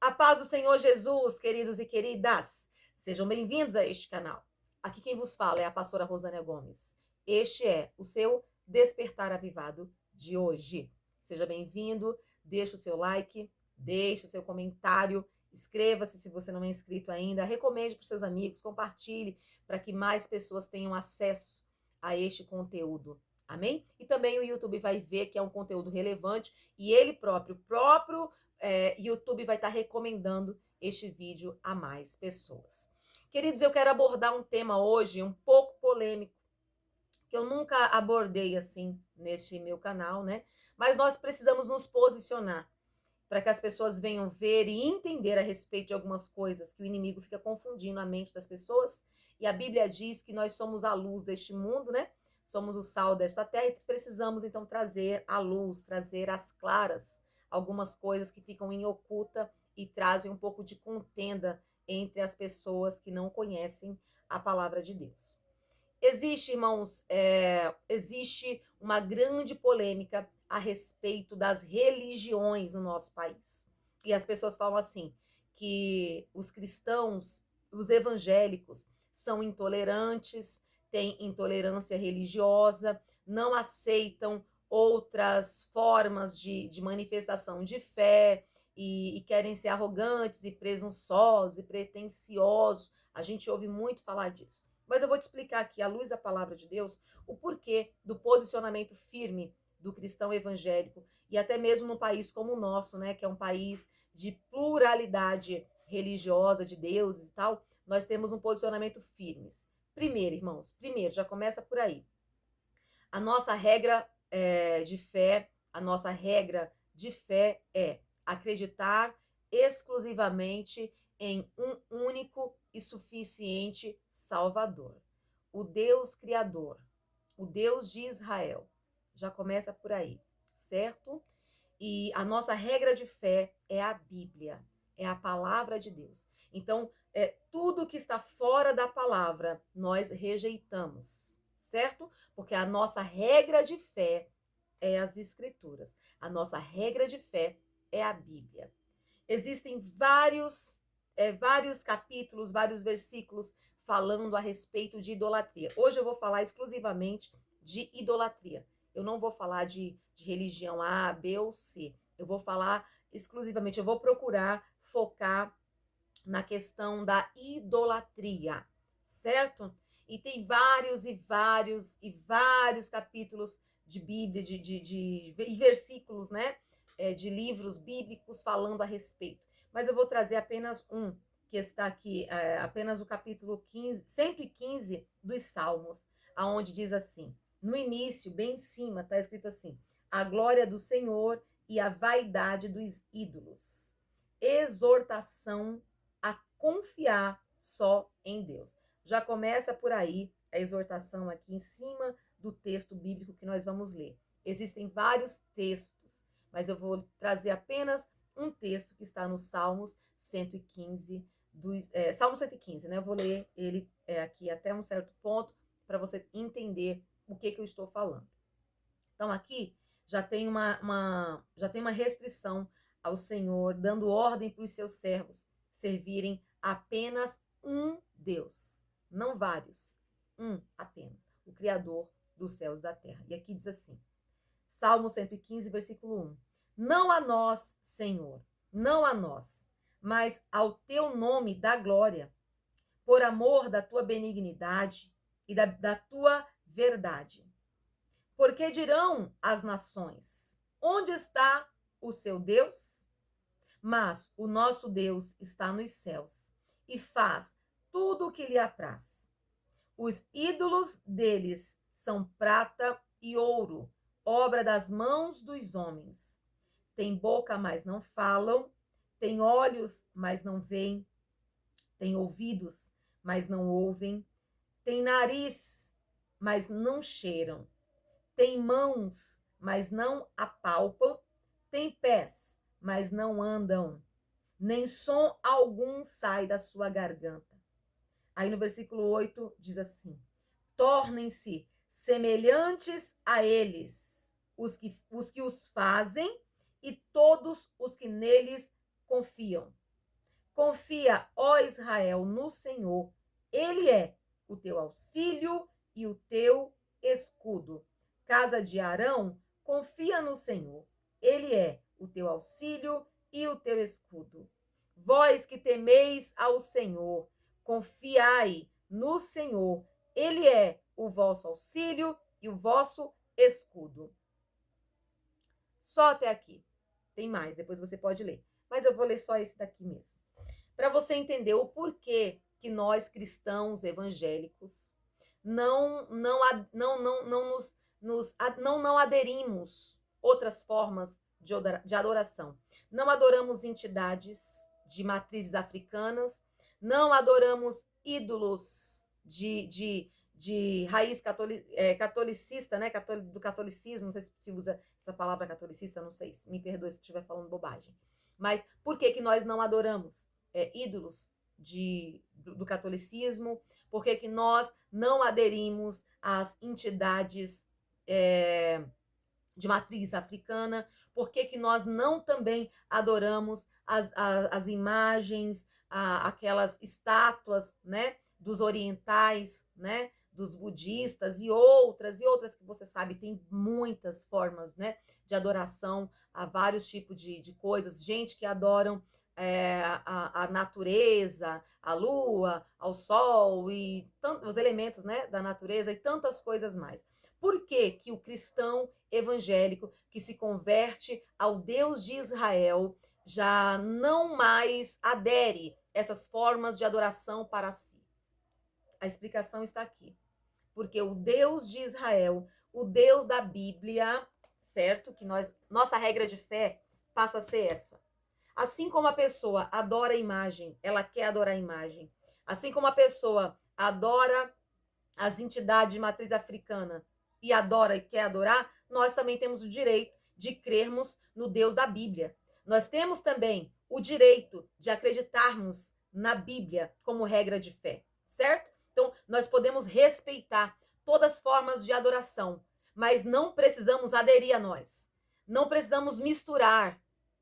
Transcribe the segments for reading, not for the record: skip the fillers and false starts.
A paz do Senhor Jesus, queridos e queridas. Sejam bem-vindos a este canal. Aqui quem vos fala é a pastora Rosânia Gomes. Este é o seu Despertar Avivado de hoje. Seja bem-vindo, deixe o seu like, deixe o seu comentário, inscreva-se se você não é inscrito ainda, recomende para os seus amigos, compartilhe para que mais pessoas tenham acesso a este conteúdo. Amém? E também o YouTube vai ver que é um conteúdo relevante e ele próprio YouTube vai estar recomendando este vídeo a mais pessoas. Queridos, eu quero abordar um tema hoje um pouco polêmico, que eu nunca abordei assim neste meu canal, né? Mas nós precisamos nos posicionar para que as pessoas venham ver e entender a respeito de algumas coisas que o inimigo fica confundindo a mente das pessoas. E a Bíblia diz que nós somos a luz deste mundo, né? Somos o sal desta terra e precisamos então trazer a luz, trazer às claras algumas coisas que ficam em oculta e trazem um pouco de contenda entre as pessoas que não conhecem a palavra de Deus. Existe, irmãos, existe uma grande polêmica a respeito das religiões no nosso país. E as pessoas falam assim, que os cristãos, os evangélicos, são intolerantes, têm intolerância religiosa, não aceitam outras formas de manifestação de fé e querem ser arrogantes e presunçosos e pretensiosos. A gente ouve muito falar disso. Mas eu vou te explicar aqui, à luz da palavra de Deus, o porquê do posicionamento firme do cristão evangélico e até mesmo num país como o nosso, né, que é um país de pluralidade religiosa, de deuses e tal, nós temos um posicionamento firme. Primeiro, irmãos, já começa por aí. A nossa regra de fé é acreditar exclusivamente em um único e suficiente Salvador, o Deus Criador, o Deus de Israel. Já começa por aí, certo? E a nossa regra de fé é a Bíblia, é a palavra de Deus. Então, tudo que está fora da palavra, nós rejeitamos, certo? Porque a nossa regra de fé é as Escrituras. A nossa regra de fé é a Bíblia. Existem vários capítulos, vários versículos falando a respeito de idolatria. Hoje eu vou falar exclusivamente de idolatria. Eu não vou falar de religião A, B ou C. Eu vou falar exclusivamente, eu vou procurar focar na questão da idolatria, certo? E tem vários capítulos de Bíblia, e versículos, né? De livros bíblicos falando a respeito. Mas eu vou trazer apenas um, que está aqui, apenas o capítulo 115 dos Salmos, aonde diz assim, no início, bem em cima, está escrito assim, a glória do Senhor e a vaidade dos ídolos. Exortação a confiar só em Deus. Já começa por aí a exortação aqui em cima do texto bíblico que nós vamos ler. Existem vários textos, mas eu vou trazer apenas um texto que está no Salmos 115, Salmo 115, né? Eu vou ler ele aqui até um certo ponto para você entender o que eu estou falando. Então aqui já tem uma restrição ao Senhor, dando ordem para os seus servos servirem apenas um Deus, não vários, um apenas, o Criador dos céus e da terra. E aqui diz assim, Salmo 115, versículo 1. Não a nós, Senhor, não a nós, mas ao teu nome dá glória, por amor da tua benignidade e da tua verdade. Porque dirão as nações, onde está o seu Deus? Mas o nosso Deus está nos céus e faz tudo o que lhe apraz. Os ídolos deles são prata e ouro, obra das mãos dos homens. Tem boca, mas não falam, tem olhos, mas não veem, tem ouvidos, mas não ouvem, tem nariz, mas não cheiram, tem mãos, mas não apalpam, tem pés, mas não andam, nem som algum sai da sua garganta. Aí no versículo 8 diz assim, tornem-se semelhantes a eles, os que os fazem e todos os que neles confiam. Confia, ó Israel, no Senhor. Ele é o teu auxílio e o teu escudo. Casa de Arão, confia no Senhor. Ele é o teu auxílio e o teu escudo. Vós que temeis ao Senhor, confiai no Senhor. Ele é o vosso auxílio e o vosso escudo. Só até aqui. Tem mais, depois você pode ler. Mas eu vou ler só esse daqui mesmo. Para você entender o porquê que nós cristãos evangélicos não aderimos outras formas de adoração. Não adoramos entidades de matrizes africanas, não adoramos ídolos de raiz catolicista, né? Do catolicismo, não sei se usa essa palavra catolicista, não sei, me perdoe se estiver falando bobagem. Mas por que nós não adoramos ídolos do catolicismo? Por que nós não aderimos às entidades de matriz africana? Por que nós não também adoramos as imagens, aquelas estátuas, né, dos orientais, né, dos budistas e outras que você sabe, tem muitas formas, né, de adoração a vários tipos de coisas, gente que adoram a natureza, a lua, ao sol e os elementos, né, da natureza e tantas coisas mais. Por que que o cristão evangélico que se converte ao Deus de Israel já não mais adere essas formas de adoração para si? A explicação está aqui. Porque o Deus de Israel, o Deus da Bíblia, certo? Que nossa regra de fé passa a ser essa. Assim como a pessoa adora a imagem, ela quer adorar a imagem. Assim como a pessoa adora as entidades de matriz africana e adora e quer adorar, nós também temos o direito de crermos no Deus da Bíblia. Nós temos também o direito de acreditarmos na Bíblia como regra de fé, certo? Então, nós podemos respeitar todas as formas de adoração, mas não precisamos aderir a nós. Não precisamos misturar,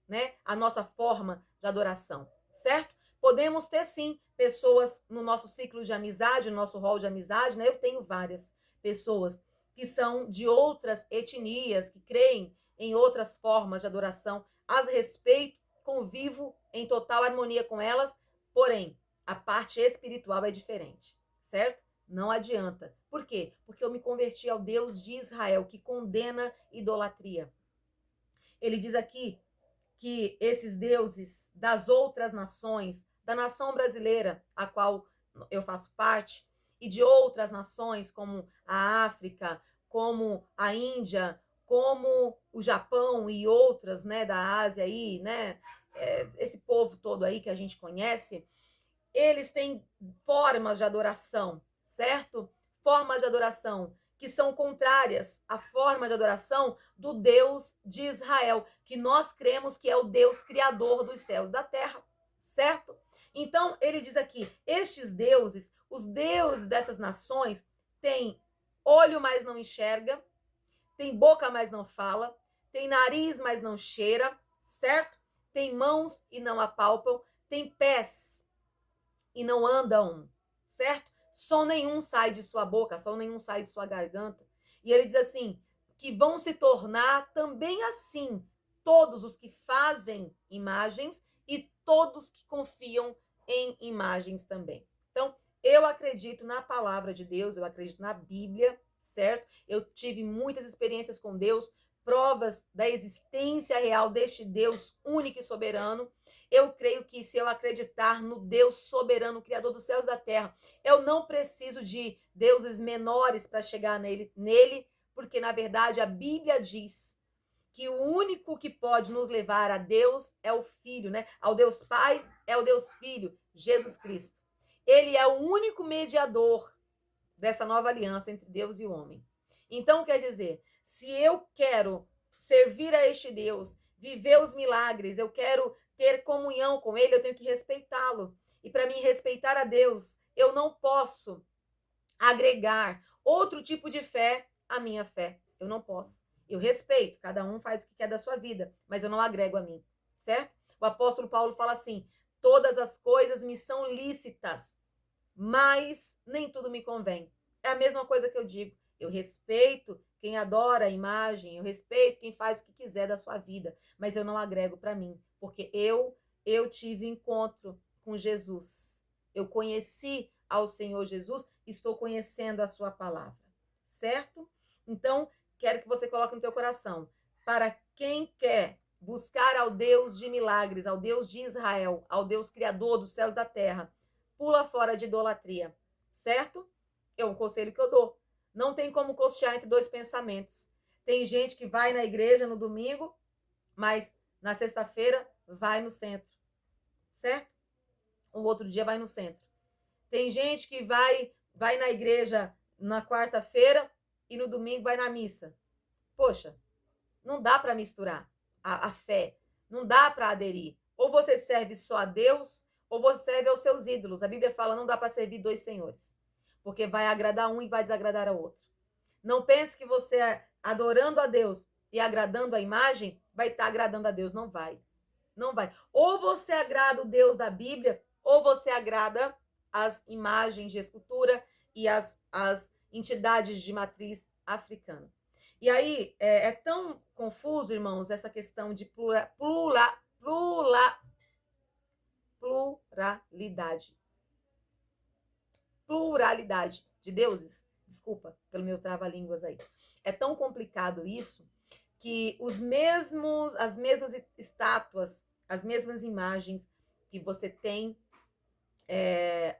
né, a nossa forma de adoração, certo? Podemos ter, sim, pessoas no nosso ciclo de amizade, no nosso rol de amizade, né? Eu tenho várias pessoas que são de outras etnias, que creem em outras formas de adoração. As respeito, convivo em total harmonia com elas, porém, a parte espiritual é diferente, certo? Não adianta. Por quê? Porque eu me converti ao Deus de Israel, que condena idolatria. Ele diz aqui que esses deuses das outras nações, da nação brasileira, a qual eu faço parte, e de outras nações, como a África, como a Índia, como o Japão e outras, né, da Ásia aí, né, esse povo todo aí que a gente conhece, eles têm formas de adoração, certo? Formas de adoração que são contrárias à forma de adoração do Deus de Israel, que nós cremos que é o Deus criador dos céus e da terra, certo? Então, ele diz aqui, estes deuses, os deuses dessas nações, têm olho, mas não enxerga, tem boca, mas não fala, tem nariz, mas não cheira, certo? Tem mãos e não apalpam, tem pés e não andam, certo? Som nenhum sai de sua boca, som nenhum sai de sua garganta. E ele diz assim, que vão se tornar também assim todos os que fazem imagens e todos que confiam em imagens também. Então, eu acredito na palavra de Deus, eu acredito na Bíblia, certo? Eu tive muitas experiências com Deus, provas da existência real deste Deus único e soberano. Eu creio que se eu acreditar no Deus soberano, criador dos céus e da terra, eu não preciso de deuses menores para chegar nele, porque na verdade a Bíblia diz que o único que pode nos levar a Deus é o Filho, né? Ao Deus Pai é o Deus Filho, Jesus Cristo. Ele é o único mediador dessa nova aliança entre Deus e o homem. Então, quer dizer, se eu quero servir a este Deus, viver os milagres, eu quero ter comunhão com ele, eu tenho que respeitá-lo. E para mim respeitar a Deus, eu não posso agregar outro tipo de fé à minha fé. Eu não posso. Eu respeito, cada um faz o que quer da sua vida, mas eu não agrego a mim, certo? O apóstolo Paulo fala assim, todas as coisas me são lícitas, mas nem tudo me convém. É a mesma coisa que eu digo. Eu respeito quem adora a imagem, eu respeito quem faz o que quiser da sua vida, mas eu não agrego para mim, porque eu tive encontro com Jesus. Eu conheci ao Senhor Jesus, estou conhecendo a sua palavra, certo? Então, quero que você coloque no teu coração, para quem quer buscar ao Deus de milagres, ao Deus de Israel, ao Deus criador dos céus e da terra, pula fora de idolatria, certo? É um conselho que eu dou. Não tem como costear entre dois pensamentos. Tem gente que vai na igreja no domingo, mas na sexta-feira vai no centro, certo? O outro dia vai no centro. Tem gente que vai na igreja na quarta-feira e no domingo vai na missa. Poxa, não dá para misturar a fé. Não dá para aderir. Ou você serve só a Deus, ou você serve aos seus ídolos. A Bíblia fala, não dá para servir dois senhores. Porque vai agradar um e vai desagradar o outro. Não pense que você adorando a Deus e agradando a imagem, vai estar agradando a Deus. Não vai. Não vai. Ou você agrada o Deus da Bíblia, ou você agrada as imagens de escultura e as entidades de matriz africana. E aí é tão confuso, irmãos, essa questão de pluralidade. Pluralidade de deuses. Desculpa pelo meu trava-línguas aí. É tão complicado isso que as mesmas estátuas, as mesmas imagens que você tem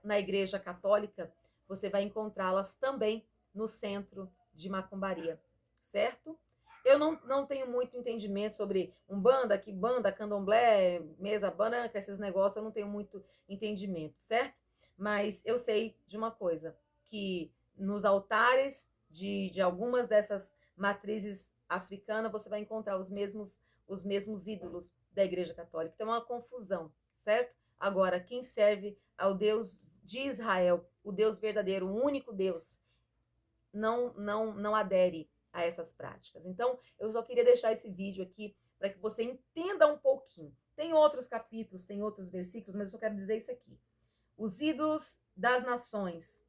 na Igreja Católica, você vai encontrá-las também no centro de macumbaria, certo? Eu não tenho muito entendimento sobre umbanda, quimbanda, candomblé, mesa branca, esses negócios, eu não tenho muito entendimento, certo? Mas eu sei de uma coisa, que nos altares de algumas dessas matrizes africanas, você vai encontrar os mesmos ídolos da Igreja Católica. Então é uma confusão, certo? Agora, quem serve ao Deus de Israel, o Deus verdadeiro, o único Deus, não adere a essas práticas. Então, eu só queria deixar esse vídeo aqui para que você entenda um pouquinho. Tem outros capítulos, tem outros versículos, mas eu só quero dizer isso aqui. Os ídolos das nações,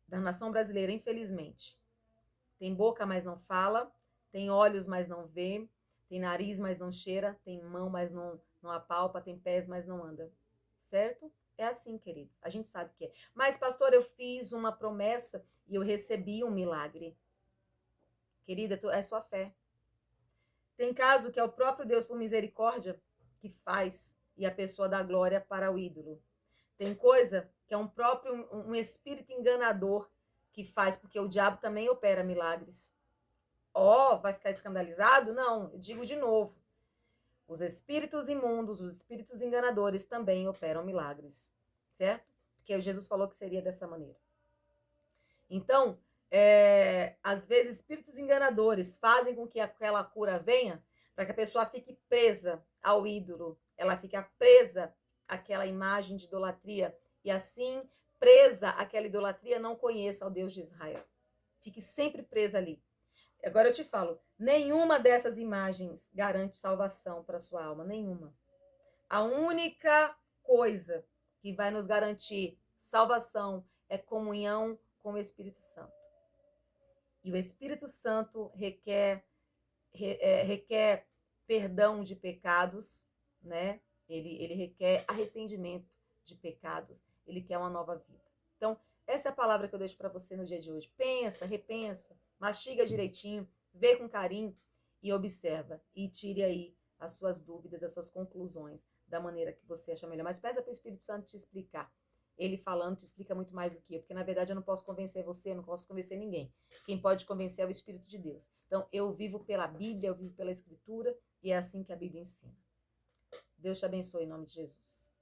da nação brasileira, infelizmente, tem boca, mas não fala, tem olhos, mas não vê, tem nariz, mas não cheira, tem mão, mas não apalpa, tem pés, mas não anda. Certo? É assim, queridos. A gente sabe que é. Mas, pastor, eu fiz uma promessa e eu recebi um milagre. Querida, é sua fé. Tem caso que é o próprio Deus, por misericórdia, que faz e a pessoa dá glória para o ídolo. Tem coisa que é um espírito enganador que faz, porque o diabo também opera milagres. Vai ficar escandalizado? Não, eu digo de novo. Os espíritos imundos, os espíritos enganadores também operam milagres, certo? Porque Jesus falou que seria dessa maneira. Então, às vezes, espíritos enganadores fazem com que aquela cura venha para que a pessoa fique presa ao ídolo, ela fica presa àquela imagem de idolatria e assim, presa àquela idolatria, não conheça o Deus de Israel. Fique sempre presa ali. Agora eu te falo, nenhuma dessas imagens garante salvação para sua alma, nenhuma. A única coisa que vai nos garantir salvação é comunhão com o Espírito Santo. E o Espírito Santo requer perdão de pecados, né? Ele requer arrependimento de pecados, ele quer uma nova vida. Então, essa é a palavra que eu deixo para você no dia de hoje. Pensa, repensa, mastiga direitinho, vê com carinho e observa. E tire aí as suas dúvidas, as suas conclusões da maneira que você acha melhor. Mas peça para o Espírito Santo te explicar. Ele falando te explica muito mais do que eu, porque na verdade eu não posso convencer você, eu não posso convencer ninguém. Quem pode convencer é o Espírito de Deus. Então, eu vivo pela Bíblia, eu vivo pela Escritura, e é assim que a Bíblia ensina. Deus te abençoe em nome de Jesus.